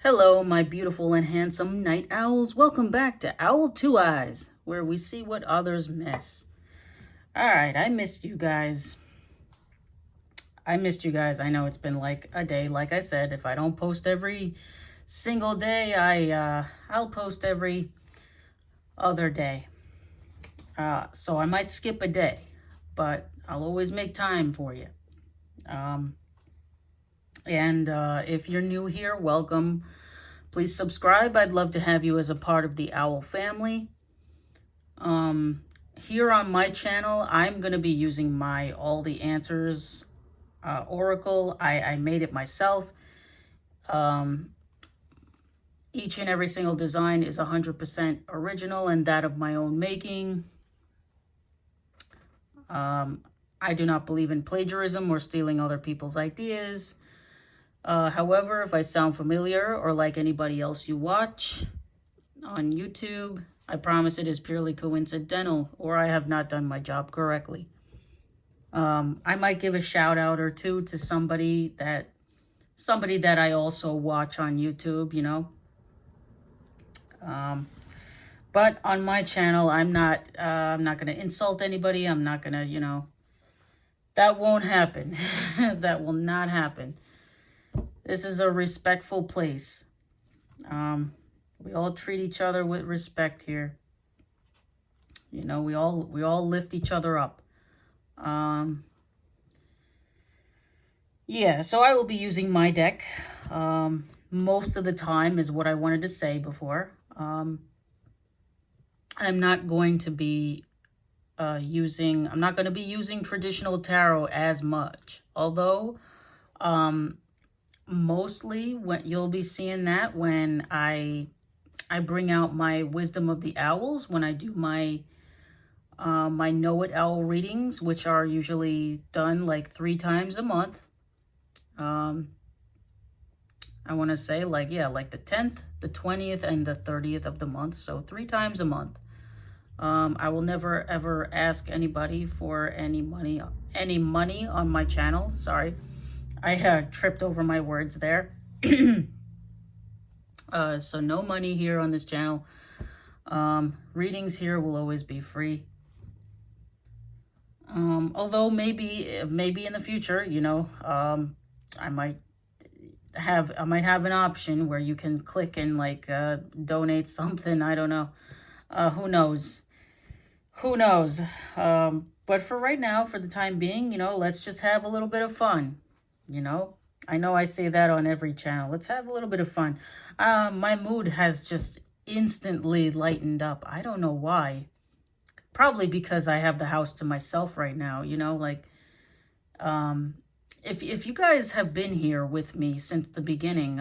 Hello, my beautiful and handsome night owls. Welcome back to Owl Two Eyes, where we see what others miss. All right, I missed you guys. I know it's been like a day. Like I said, if I don't post every single day, I'll post every other day. So I might skip a day, but I'll always make time for you. Um, and if you're new here, welcome. Please subscribe. I'd love to have you as a part of the Owl family. Here on my channel, I'm going to be using my All the Answers Oracle. I made it myself. Each and every single design is 100% original and that of my own making. I do not believe in plagiarism or stealing other people's ideas. However, if I sound familiar or like anybody else you watch on YouTube, I promise it is purely coincidental or I have not done my job correctly. I might give a shout out or two to somebody that I also watch on YouTube, you know. But on my channel, I'm not going to insult anybody. I'm not going to, you know, that won't happen. That will not happen. This is a respectful place. We all treat each other with respect here. You know, we all lift each other up. Yeah, so I will be using my deck. Most of the time is what I wanted to say before. I'm not going to be using traditional tarot as much. Although, mostly when you'll be seeing that when I bring out my Wisdom of the Owls, when I do my Know It Owl readings, which are usually done like 3 times a month. I want to say like the 10th, the 20th, and the 30th of the month. So 3 times a month. I will never ever ask anybody for any money on my channel. Sorry, I tripped over my words there. So no money here on this channel. Readings here will always be free. Although maybe in the future, you know, I might have an option where you can click and like donate something. I don't know. Who knows? Who knows? But for right now, for the time being, you know, let's just have a little bit of fun. You know, I know I say that on every channel. Let's have a little bit of fun. My mood has just instantly lightened up. I don't know why. Probably because I have the house to myself right now, you know, like, if you guys have been here with me since the beginning,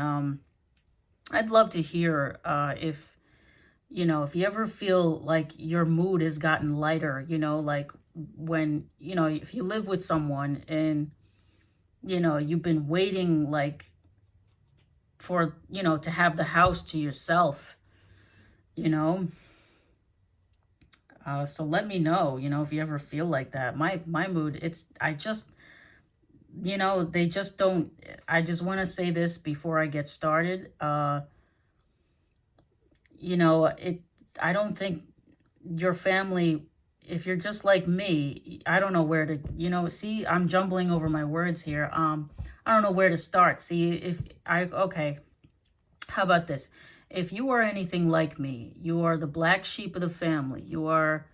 I'd love to hear, if, you know, if you ever feel like your mood has gotten lighter, you know, like when, you know, if you live with someone and, you know, you've been waiting like for, you know, to have the house to yourself, you know. So let me know, you know, if you ever feel like that. My mood, you know, they just don't, I just want to say this before I get started. You know, I don't think your family, if you're just like me, I don't know where to, you know, see, I'm jumbling over my words here. I don't know where to start. See, okay, how about this? If you are anything like me, you are the black sheep of the family. You are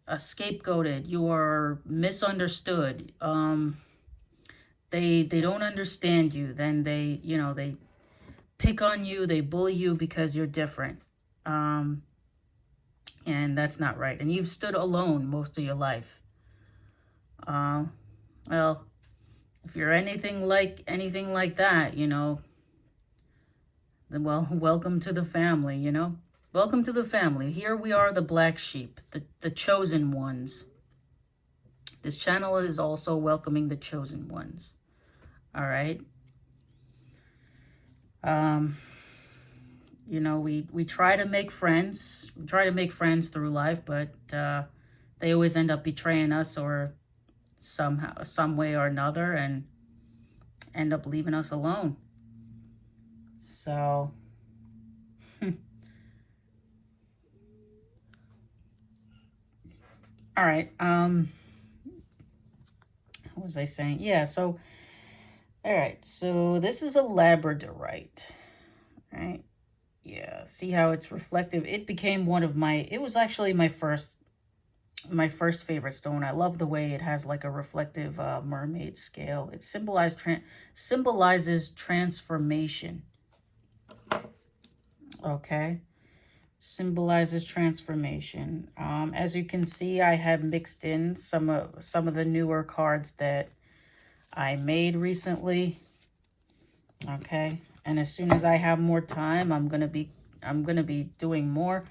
scapegoated. You are misunderstood. They don't understand you. Then they, you know, they pick on you. They bully you because you're different. And that's not right. And you've stood alone most of your life. Well, if you're anything like that, you know, then, well, welcome to the family, you know. Welcome to the family. Here we are, the black sheep, the chosen ones. This channel is also welcoming the chosen ones. All right. You know, we try to make friends. We try to make friends through life, but they always end up betraying us or some way or another and end up leaving us alone. So, all right. What was I saying? Yeah, so, all right. So this is a labradorite, right? Yeah, see how it's reflective? It became one of my, it was actually my first favorite stone. I love the way it has like a reflective mermaid scale. It symbolizes transformation. Okay, symbolizes transformation. As you can see, I have mixed in some of the newer cards that I made recently. Okay, and as soon as I have more time, I'm gonna be doing more.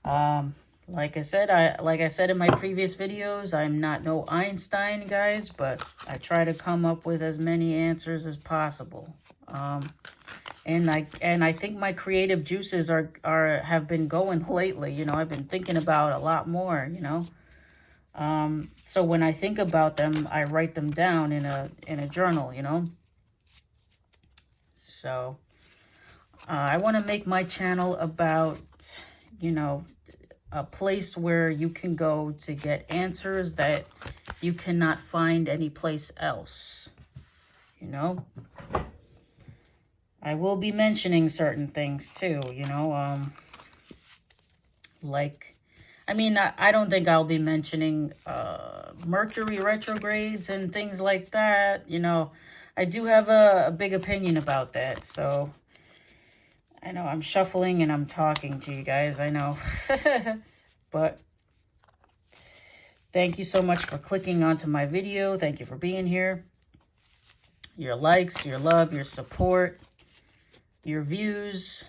Um, like I said in my previous videos, I'm not no Einstein, guys, but I try to come up with as many answers as possible. And I think my creative juices have been going lately. I've been thinking about a lot more. So when I think about them, I write them down in a journal. So I want to make my channel about, you know, a place where you can go to get answers that you cannot find anyplace else. You know, I will be mentioning certain things too, like, I mean, I don't think I'll be mentioning Mercury retrogrades and things like that. I do have a big opinion about that. So I know I'm shuffling and I'm talking to you guys. I know. But thank you so much for clicking onto my video. Thank you for being here. Your likes, your love, your support, your views.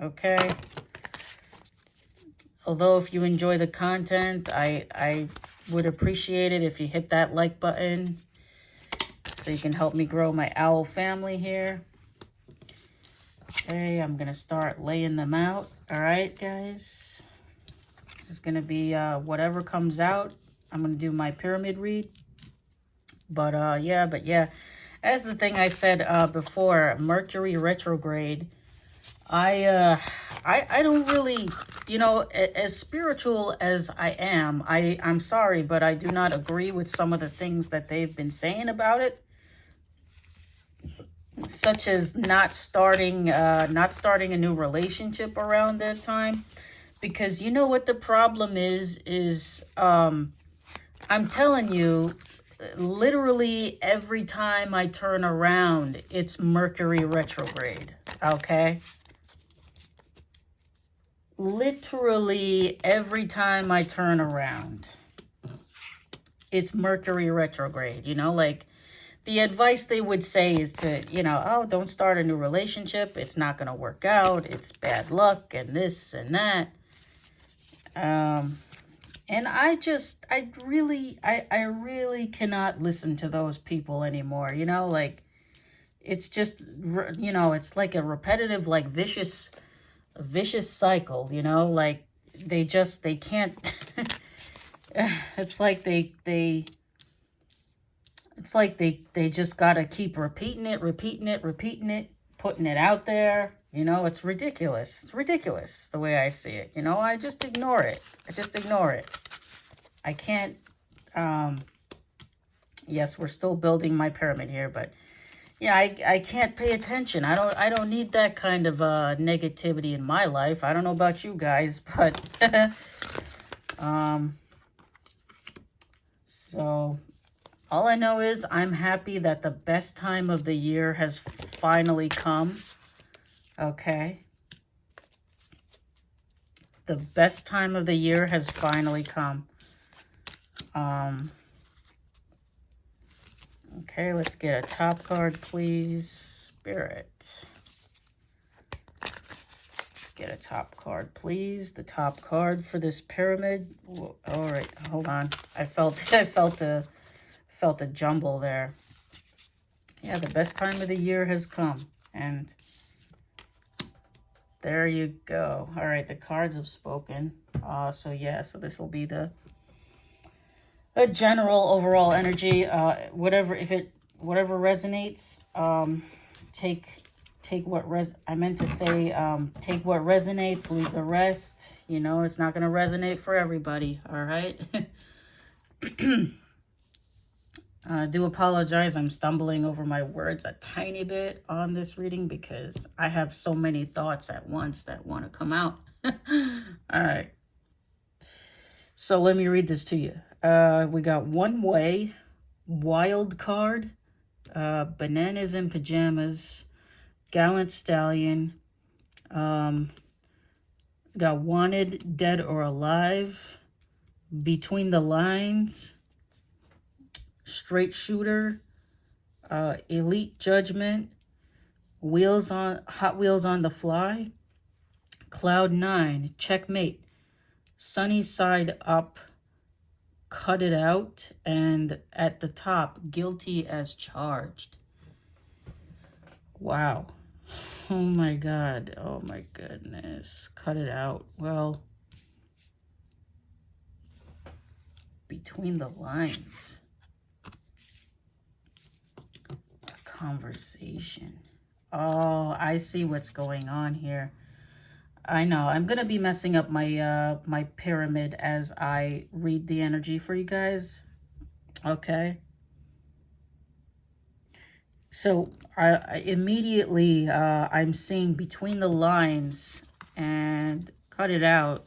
Okay. Although if you enjoy the content, I would appreciate it if you hit that like button so you can help me grow my owl family here. Okay, I'm going to start laying them out. All right, guys. This is going to be whatever comes out. I'm going to do my pyramid read. But yeah. As the thing I said before, Mercury retrograde, I don't really, as spiritual as I am, I'm sorry, but I do not agree with some of the things that they've been saying about it, such as not starting a new relationship around that time, because you know what the problem is I'm telling you, literally every time I turn around, it's Mercury retrograde, okay? Literally every time I turn around, it's Mercury retrograde. Like the advice they would say is to, oh, don't start a new relationship. It's not going to work out. It's bad luck and this and that. And I really cannot listen to those people anymore. Like it's just, it's like a repetitive, like vicious cycle, like they can't. It's like they just got to keep repeating it, putting it out there. It's ridiculous. It's ridiculous the way I see it. I just ignore it. I can't, yes, we're still building my pyramid here, but yeah, I can't pay attention. I don't need that kind of negativity in my life. I don't know about you guys, but so all I know is I'm happy that the best time of the year has finally come. Okay. The best time of the year has finally come. Okay, let's get a top card, please. Spirit. Let's get a top card, please. The top card for this pyramid. Whoa, all right, hold on. I felt a jumble there. Yeah, the best time of the year has come, and there you go. All right, the cards have spoken. So this will be a general overall energy. Whatever resonates, take I meant to say, take what resonates, leave the rest. You know, it's not going to resonate for everybody, all right? I do apologize. I'm stumbling over my words a tiny bit on this reading because I have so many thoughts at once that want to come out. All right. So let me read this to you. We got One Way, Wild Card, Bananas in Pajamas, Gallant Stallion, got Wanted, Dead or Alive, Between the Lines, Straight Shooter, Elite Judgment, Hot Wheels on the Fly, Cloud 9, Checkmate, Sunny Side Up, Cut It Out, and at the top, Guilty as Charged. Wow. Oh my God. Oh my goodness. Cut It Out. Well, Between the Lines. Conversation. Oh, I see what's going on here. I know. I'm going to be messing up my my pyramid as I read the energy for you guys. Okay. So I immediately I'm seeing Between the Lines and Cut It Out.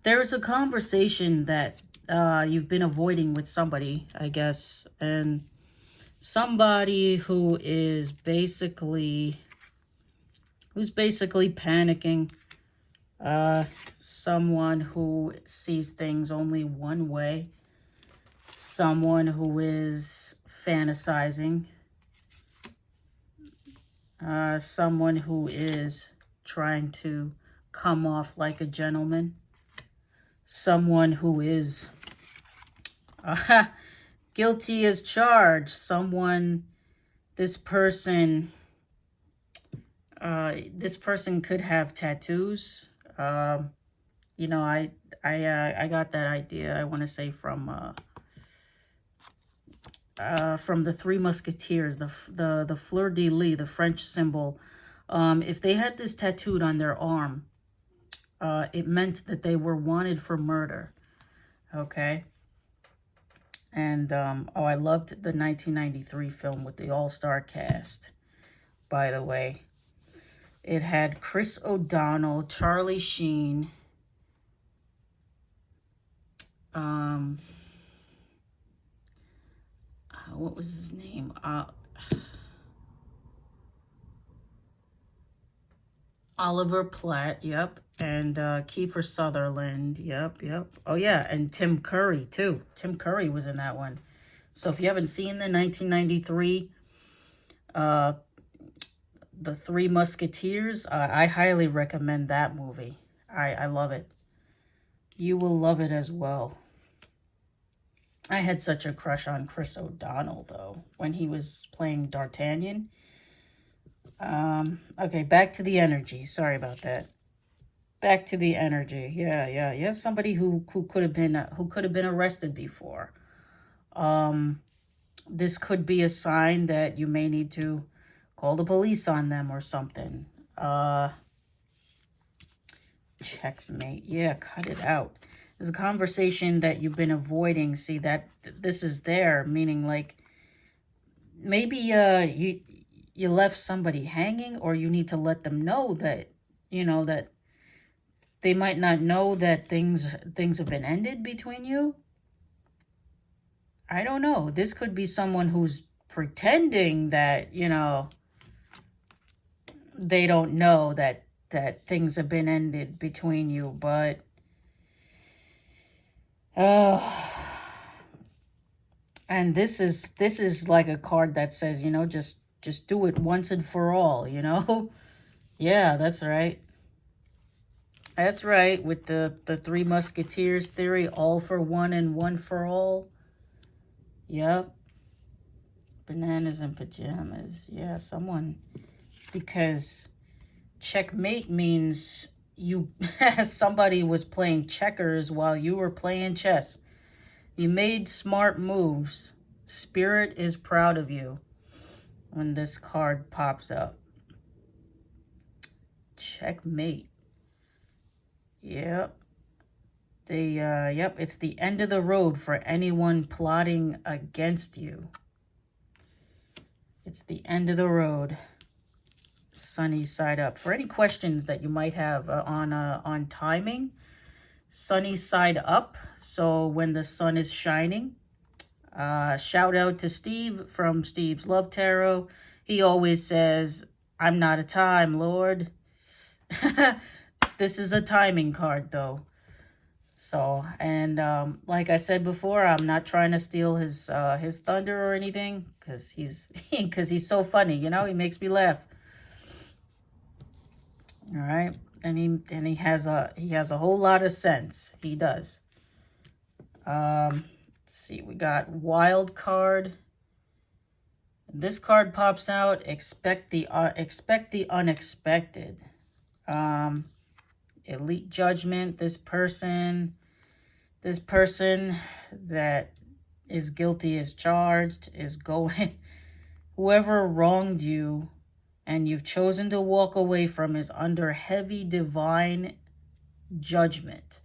There's a conversation that you've been avoiding with somebody, I guess, and somebody who's basically panicking, someone who sees things only one way, someone who is fantasizing, someone who is trying to come off like a gentleman, someone who is guilty as charged, this person could have tattoos. You know, I got that idea, I want to say from the Three Musketeers, the Fleur de Lis, the French symbol. If they had this tattooed on their arm, it meant that they were wanted for murder. Okay. And, oh, I loved the 1993 film with the all-star cast, by the way. It had Chris O'Donnell, Charlie Sheen, what was his name? Oliver Platt, yep. And Kiefer Sutherland, yep. Oh, yeah, and Tim Curry, too. Tim Curry was in that one. So if you haven't seen the 1993, The Three Musketeers, I highly recommend that movie. I love it. You will love it as well. I had such a crush on Chris O'Donnell, though, when he was playing D'Artagnan. Okay, back to the energy. Sorry about that. Back to the energy. Yeah. You have somebody who could have been arrested before. This could be a sign that you may need to call the police on them or something. Checkmate. Yeah, Cut It Out. There's a conversation that you've been avoiding. See, that this is there, meaning like maybe you left somebody hanging, or you need to let them know that, you know, that they might not know that things have been ended between you. I don't know. This could be someone who's pretending that, you know, they don't know that things have been ended between you, but and this is like a card that says, you know, just do it once and for all, you know. Yeah, that's right. That's right, with the Three Musketeers theory, all for one and one for all. Yep. Bananas in pajamas. Yeah, someone, because checkmate means you somebody was playing checkers while you were playing chess. You made smart moves. Spirit is proud of you. when this card pops up. Checkmate. Yep. Yep, it's the end of the road for anyone plotting against you. It's the end of the road. Sunny side up. For any questions that you might have on timing, sunny side up. So when the sun is shining. Shout out to Steve from Steve's Love Tarot. He always says, I'm not a time lord. This is a timing card though. So, and like I said before, I'm not trying to steal his thunder or anything, because he's so funny, you know, he makes me laugh. All right, and he has a whole lot of sense. He does. Let's see, we got wild card. This card pops out. Expect the unexpected. Elite judgment. This person that is guilty is charged, is going. Whoever wronged you and you've chosen to walk away from is under heavy divine judgment.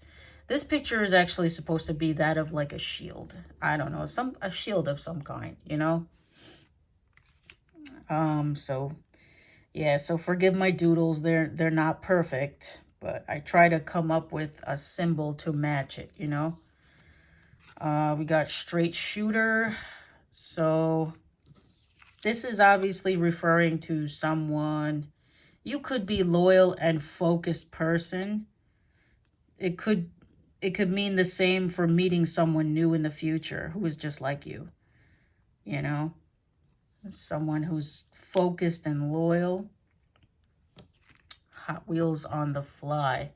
This picture is actually supposed to be that of like a shield. I don't know, a shield of some kind, you know? So yeah, so forgive my doodles. They're not perfect, but I try to come up with a symbol to match it, you know? We got straight shooter. So this is obviously referring to someone. You could be loyal and focused person. It could mean the same for meeting someone new in the future who is just like you. You know? Someone who's focused and loyal. Hot Wheels on the fly.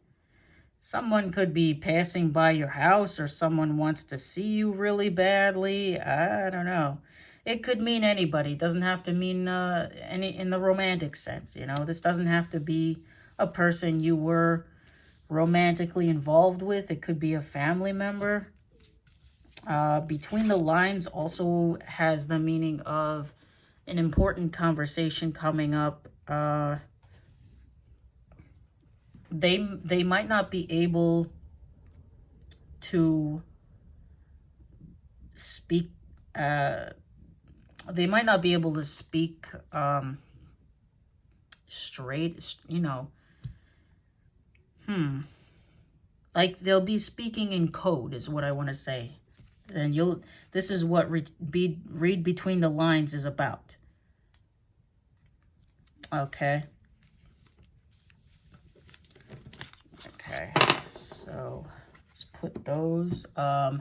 Someone could be passing by your house, or someone wants to see you really badly. I don't know. It could mean anybody. It doesn't have to mean any in the romantic sense, you know. This doesn't have to be a person you were romantically involved with. It could be a family member. Between the lines also has the meaning of an important conversation coming up. They might not be able to speak. They might not be able to speak straight, you know. Like they'll be speaking in code is what I want to say. And this is what read between the lines is about. Okay. Okay, so let's put those. How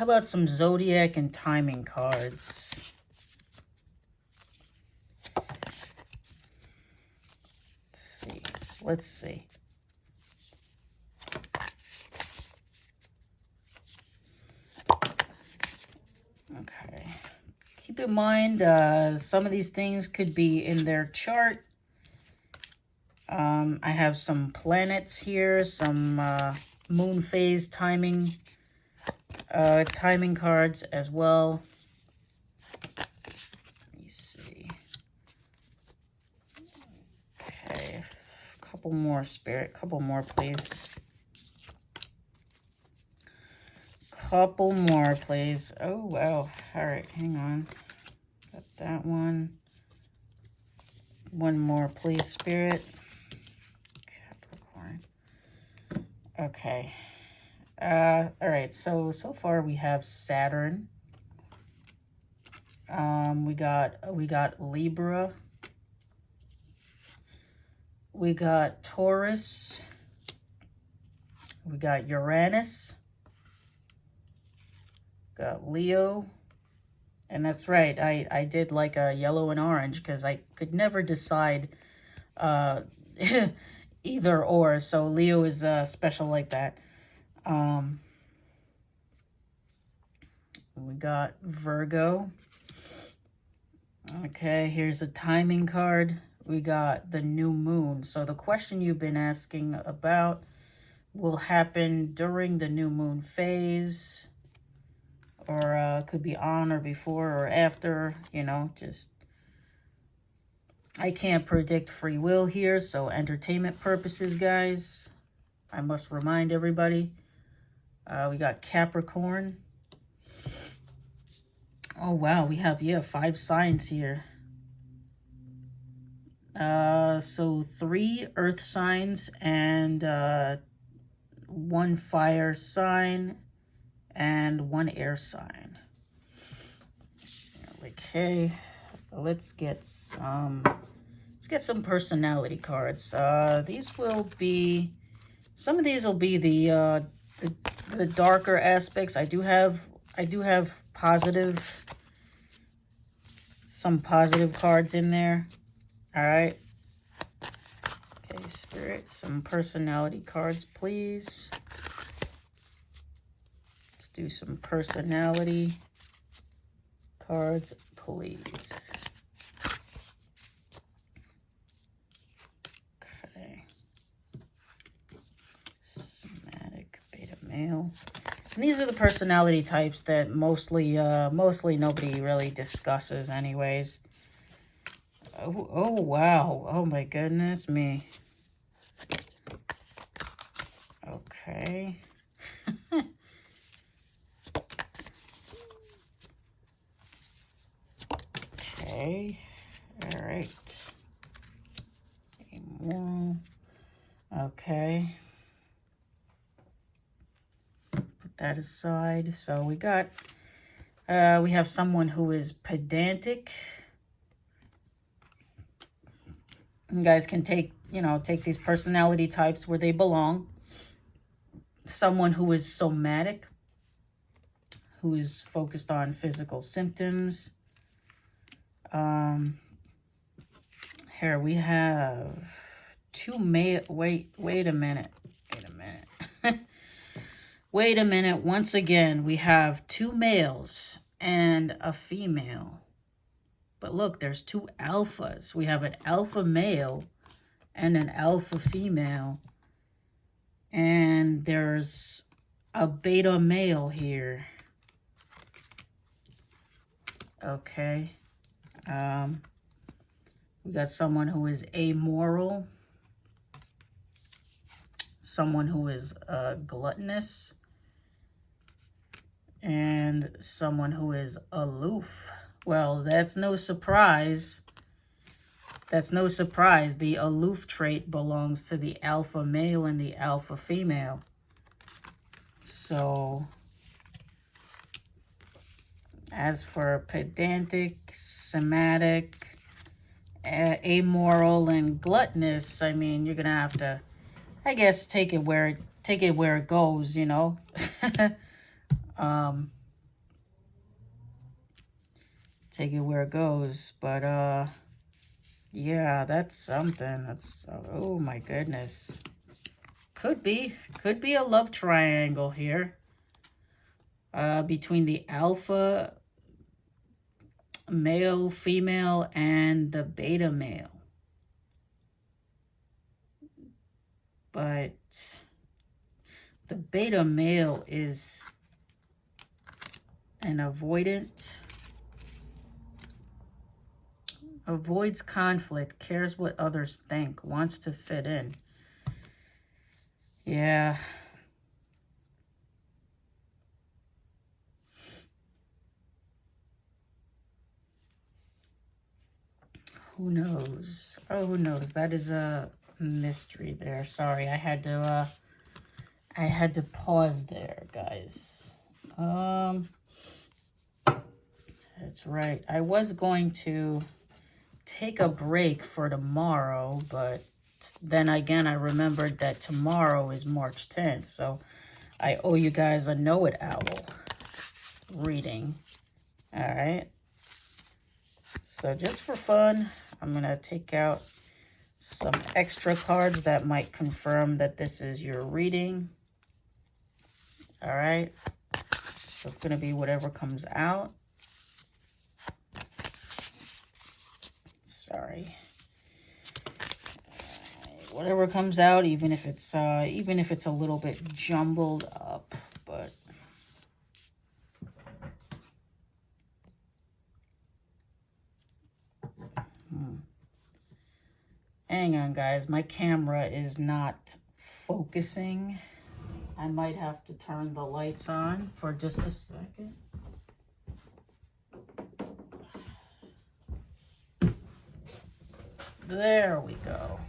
about some zodiac and timing cards? Let's see. Okay. Keep in mind, some of these things could be in their chart. I have some planets here, some moon phase timing cards as well. Let me see. Okay, a couple more, Spirit. Couple more, please. Couple more, please. Oh, wow. All right, hang on. Got that one. One more, please, Spirit. Capricorn. Okay. All right, so far we have Saturn. We got Libra. We got Taurus. We got Uranus. Got Leo. And that's right, I did like a yellow and orange because I could never decide either or. So Leo is special like that. We got Virgo. Okay, here's a timing card. We got the new moon. So the question you've been asking about will happen during the new moon phase. or could be on or before or after, you know, just, I can't predict free will here, so entertainment purposes, guys, I must remind everybody. We got Capricorn. Oh, wow, we have, yeah, 5 signs here. So 3 earth signs and 1 fire sign and 1 air sign. Okay, let's get some personality cards. These will be, some of these will be the darker aspects. I do have positive, some positive cards in there. All right. Okay, Spirit, some personality cards, please. Let's do some personality cards, please. Okay. Somatic, beta male. And these are the personality types that mostly nobody really discusses anyways. Oh, wow. Oh, my goodness me. Okay. Okay. All right. Amoral. Okay. Put that aside. So we got, we have someone who is pedantic. You guys can take, you know, take these personality types where they belong. Someone who is somatic, who is focused on physical symptoms. Here we have 2 male. Wait a minute. Wait a minute. Once again, we have 2 males and a female. But look, there's 2 alphas. We have an alpha male and an alpha female. And there's a beta male here. Okay. We got someone who is amoral. Someone who is gluttonous. And someone who is aloof. Well, that's no surprise. That's no surprise. The aloof trait belongs to the alpha male and the alpha female. So, as for pedantic, somatic, amoral, and gluttonous, I mean, you're gonna have to, I guess, take it where it goes, you know. Take it where it goes, but yeah, that's something. That's, oh my goodness. Could be a love triangle here. Between the alpha male, female, and the beta male. But the beta male is an avoidant. Avoids conflict, cares what others think, wants to fit in. Yeah. Who knows? Oh, who knows? That is a mystery there. Sorry, I had to pause there, guys. That's right. I was going to take a break for tomorrow, but then again, I remembered that tomorrow is March 10th, so I owe you guys a Know It Owl reading. All right. So just for fun, I'm going to take out some extra cards that might confirm that this is your reading. All right. So it's going to be whatever comes out. Sorry. Whatever comes out, even if it's a little bit jumbled up, but Hang on, guys. My camera is not focusing. I might have to turn the lights on for just a second. There we go.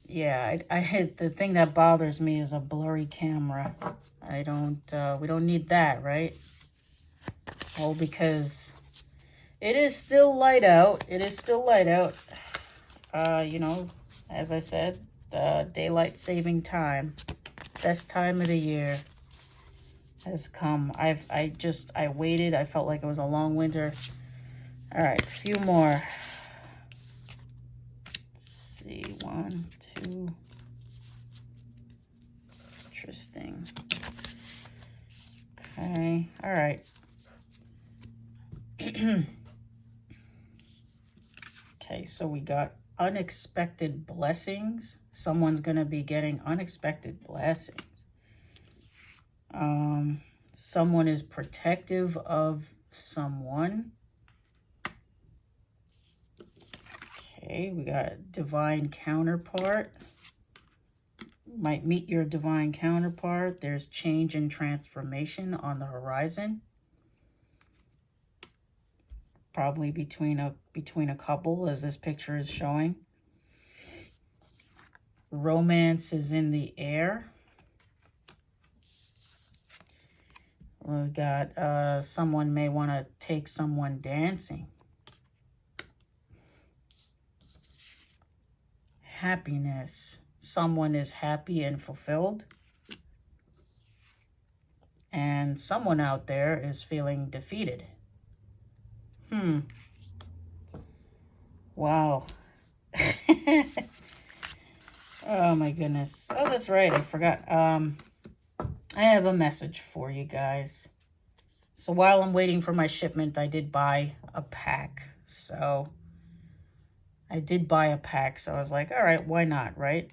Yeah, I hit the thing that bothers me is a blurry camera. I don't, we don't need that, right? Well, because it is still light out. It is still light out. You know, as I said, daylight saving time, best time of the year has come. I waited. I felt like it was a long winter. All right, a few more. Let's see, 1, 2. Interesting. Okay, all right. Okay, so we got unexpected blessings. Someone's going to be getting unexpected blessings. Someone is protective of someone. Okay, we got divine counterpart. Might meet your divine counterpart. There's change and transformation on the horizon. Probably between a couple, as this picture is showing. Romance is in the air. We got someone may want to take someone dancing. Happiness. Someone is happy and fulfilled. And someone out there is feeling defeated. Wow. Oh my goodness. Oh, that's right. I forgot. I have a message for you guys. So while I'm waiting for my shipment, I did buy a pack. So I did buy a pack. So I was like, all right, why not, right?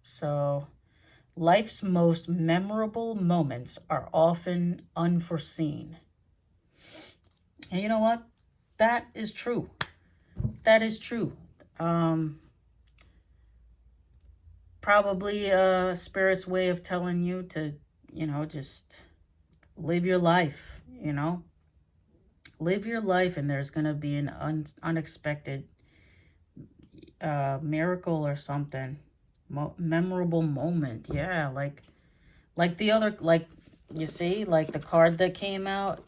So life's most memorable moments are often unforeseen. And you know what? That is true. That is true. Probably Spirit's way of telling you to, you know, just live your life, you know. Live your life, and there's going to be an unexpected miracle or something. Memorable moment. Yeah, like the other, like, you see, like the card that came out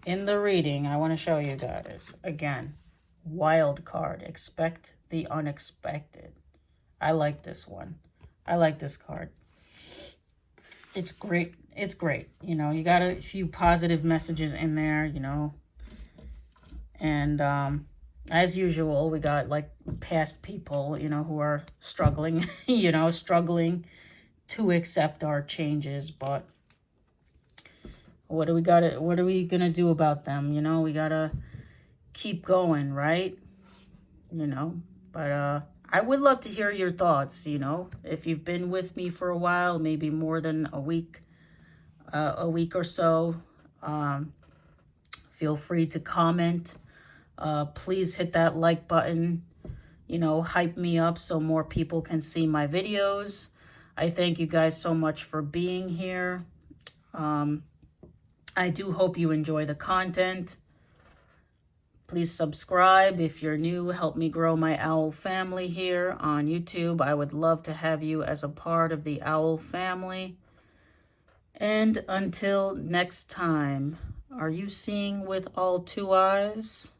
in the reading. I want to show you guys again. Wild card. Expect the unexpected. I like this one. I like this card. It's great. It's great. You know, you got a few positive messages in there, you know. And as usual, we got like past people, you know, who are struggling, you know, struggling to accept our changes. But what are we going to do about them? You know, we got to keep going, right? You know, but I would love to hear your thoughts, you know, if you've been with me for a while, maybe more than a week or so. Feel free to comment. Please hit that like button, you know, hype me up so more people can see my videos. I thank you guys so much for being here. I do hope you enjoy the content. Please subscribe if you're new. Help me grow my owl family here on YouTube. I would love to have you as a part of the owl family. And until next time, are you seeing with all 2 eyes?